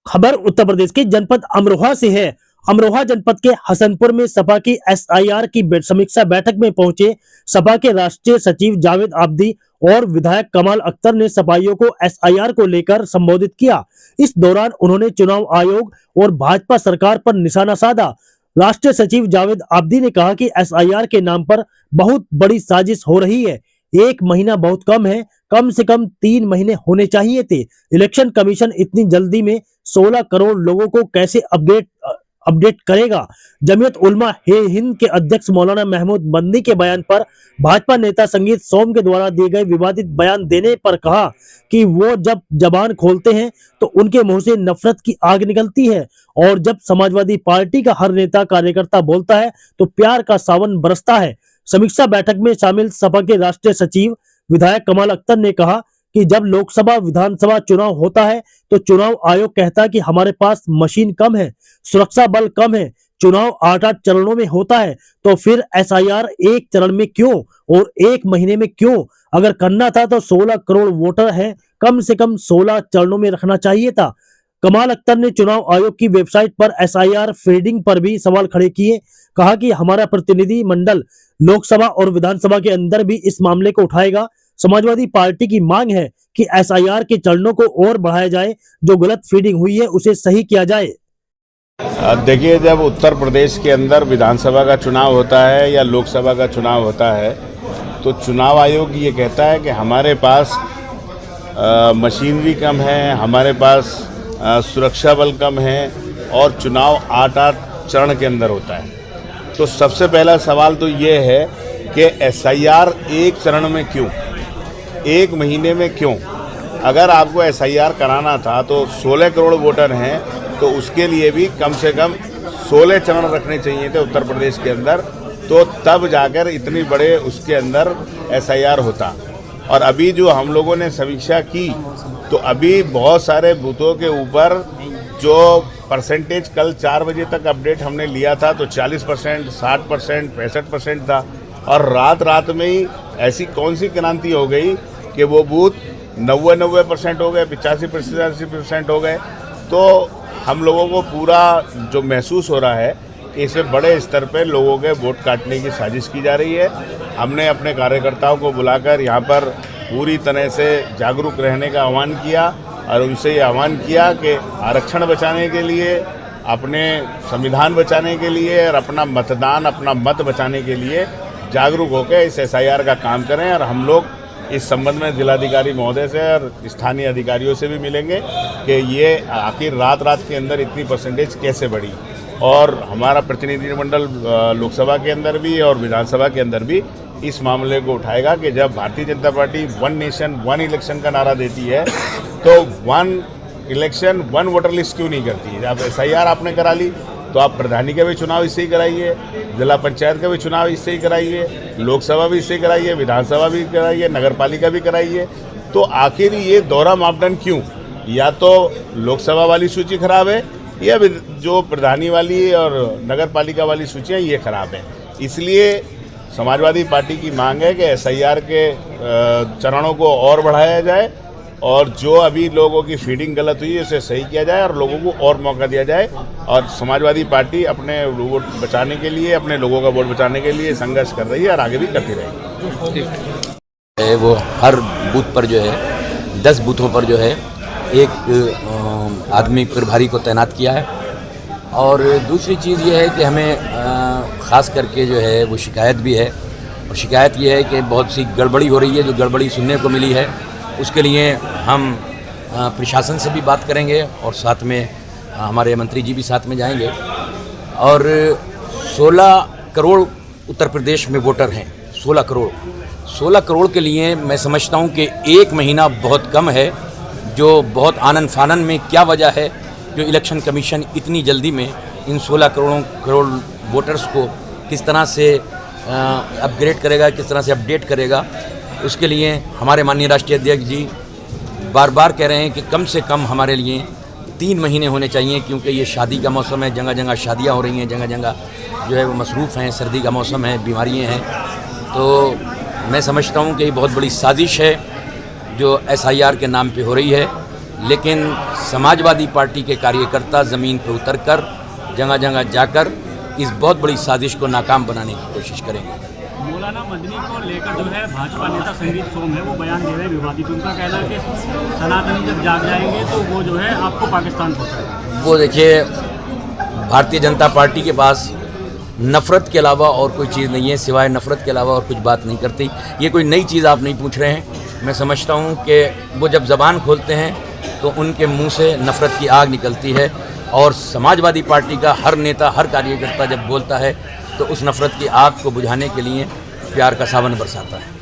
खबर उत्तर प्रदेश के जनपद अमरोहा से है। अमरोहा जनपद के हसनपुर में सपा की एसआईआर की समीक्षा बैठक में पहुंचे सपा के राष्ट्रीय सचिव जावेद आब्दी और विधायक कमाल अख्तर ने सपाइयों को एसआईआर को लेकर संबोधित किया। इस दौरान उन्होंने चुनाव आयोग और भाजपा सरकार पर निशाना साधा। राष्ट्रीय सचिव जावेद आब्दी ने कहा कि एसआईआर के नाम पर बहुत बड़ी साजिश हो रही है। 1 महीना बहुत कम है, कम से कम 3 महीने होने चाहिए थे। इलेक्शन कमीशन इतनी जल्दी में 16 करोड़ लोगों को कैसे अपडेट करेगा। जमीयत उलमा हिंद के अध्यक्ष मौलाना महमूद बंदी के बयान पर भाजपा नेता संगीत सोम के द्वारा दिए गए विवादित बयान देने पर कहा कि वो जब जबान खोलते हैं तो उनके मुंह से नफरत की आग निकलती है और जब समाजवादी पार्टी का हर नेता कार्यकर्ता बोलता है तो प्यार का सावन बरसता है। समीक्षा बैठक में शामिल सपा के राष्ट्रीय सचिव विधायक कमाल अख्तर ने कहा कि जब लोकसभा विधानसभा चुनाव होता है तो चुनाव आयोग कहता है कि हमारे पास मशीन कम है, सुरक्षा बल कम है। चुनाव 8-8 चरणों में होता है तो फिर एसआईआर 1 चरण में क्यों और 1 महीने में क्यों? अगर करना था तो 16 करोड़ वोटर हैं, कम से कम 16 चरणों में रखना चाहिए था। कमाल अख्तर ने चुनाव आयोग की वेबसाइट पर एसआईआर फीडिंग पर भी सवाल खड़े किए। कहा कि हमारा प्रतिनिधि मंडल लोकसभा और विधानसभा के अंदर भी इस मामले को उठाएगा। समाजवादी पार्टी की मांग है कि एसआईआर के चरणों को और बढ़ाया जाए, जो गलत फीडिंग हुई है उसे सही किया जाए। देखिए, जब उत्तर प्रदेश के अंदर विधानसभा का चुनाव होता है या लोकसभा का चुनाव होता है तो चुनाव आयोग ये कहता है कि हमारे पास मशीनरी कम है, हमारे पास सुरक्षा बल कम है और चुनाव 8-8 चरण के अंदर होता है। तो सबसे पहला सवाल तो ये है कि एसआईआर 1 चरण में क्यों, 1 महीने में क्यों? अगर आपको एसआईआर कराना था तो 16 करोड़ वोटर हैं तो उसके लिए भी कम से कम 16 चरण रखने चाहिए थे उत्तर प्रदेश के अंदर, तो तब जाकर इतनी बड़े उसके अंदर एसआईआर होता। और अभी जो हम लोगों ने समीक्षा की तो अभी बहुत सारे बूथों के ऊपर जो परसेंटेज कल 4 बजे तक अपडेट हमने लिया था तो 40%, 60%, 65% था और रात में ही ऐसी कौन सी क्रांति हो गई कि वो बूथ 90% हो गए, 85% हो गए। तो हम लोगों को पूरा जो महसूस हो रहा है कि इसमें बड़े स्तर पर लोगों के वोट काटने की साजिश की जा रही है। हमने अपने कार्यकर्ताओं को बुलाकर यहाँ पर पूरी तरह से जागरूक रहने का आह्वान किया और उनसे ये आह्वान किया कि आरक्षण बचाने के लिए, अपने संविधान बचाने के लिए और अपना मतदान, अपना मत बचाने के लिए जागरूक होकर इस एसआईआर का काम करें। और हम लोग इस संबंध में जिलाधिकारी महोदय से और स्थानीय अधिकारियों से भी मिलेंगे कि ये आखिर रात के अंदर इतनी परसेंटेज कैसे बढ़ी। और हमारा प्रतिनिधिमंडल लोकसभा के अंदर भी और विधानसभा के अंदर भी इस मामले को उठाएगा कि जब Bharatiya Janata party 1 nation 1 election का नारा देती है तो 1 इलेक्शन 1 वोटर लिस्ट क्यों नहीं करती है। जब एसआईआर आपने करा ली तो आप प्रधानी का भी चुनाव इससे ही कराइए, जिला पंचायत का भी चुनाव इससे ही कराइए, लोकसभा भी इससे ही कराइए, विधानसभा भी कराइए, नगर पालिका भी कराइए। तो आखिर ये दोहरा मापदंड क्यों? या तो लोकसभा वाली सूची खराब है या जो प्रधानी वाली और नगर पालिका वाली सूचियाँ ये खराब हैं। इसलिए समाजवादी पार्टी की मांग है कि एसआईआर के चरणों को और बढ़ाया जाए और जो अभी लोगों की फीडिंग गलत हुई है उसे सही किया जाए और लोगों को और मौका दिया जाए। और समाजवादी पार्टी अपने वोट बचाने के लिए, अपने लोगों का वोट बचाने के लिए संघर्ष कर रही है और आगे भी करती रहेगी। वो हर बूथ पर जो है 10 बूथों पर जो है एक आदमी प्रभारी को तैनात किया है। और दूसरी चीज़ ये है कि हमें ख़ास करके जो है वो शिकायत भी है और शिकायत ये है कि बहुत सी गड़बड़ी हो रही है। जो गड़बड़ी सुनने को मिली है उसके लिए हम प्रशासन से भी बात करेंगे और साथ में हमारे मंत्री जी भी साथ में जाएंगे। और 16 करोड़ उत्तर प्रदेश में वोटर हैं, 16 करोड़ के लिए मैं समझता हूं कि 1 महीना बहुत कम है। जो बहुत आनन फानन में क्या वजह है जो इलेक्शन कमीशन इतनी जल्दी में इन 16 करोड़ वोटर्स को किस तरह से अपग्रेड करेगा, किस तरह से अपडेट करेगा। उसके लिए हमारे माननीय राष्ट्रीय अध्यक्ष जी बार बार कह रहे हैं कि कम से कम हमारे लिए 3 महीने होने चाहिए, क्योंकि ये शादी का मौसम है, जगह जगह शादियां हो रही हैं, जगह जगह जो है वो मसरूफ़ हैं, सर्दी का मौसम है, बीमारियां हैं। तो मैं समझता हूं कि ये बहुत बड़ी साजिश है जो एसआईआर के नाम पे हो रही है। लेकिन समाजवादी पार्टी के कार्यकर्ता ज़मीन पर उतरकर जगह जगह जाकर इस बहुत बड़ी साजिश को नाकाम बनाने की कोशिश करेंगे। मौलाना मदनी को लेकर जो है भाजपा नेता संगीत सोम है वो बयान दे रहे हैं विवादित। उनका कहना है कि सनातनी जब जाग जाएंगे तो वो जो है आपको पाकिस्तान पहुँचाएगा। वो देखिए, भारतीय जनता पार्टी के पास नफ़रत के अलावा और कोई चीज़ नहीं है, सिवाय नफ़रत के अलावा और कुछ बात नहीं करती। ये कोई नई चीज़ आप नहीं पूछ रहे हैं। मैं समझता हूँ कि वो जब ज़बान खोलते हैं तो उनके मुंह से नफ़रत की आग निकलती है, और समाजवादी पार्टी का हर नेता, हर कार्यकर्ता जब बोलता है तो उस नफ़रत की आग को बुझाने के लिए प्यार का सावन बरसाता है।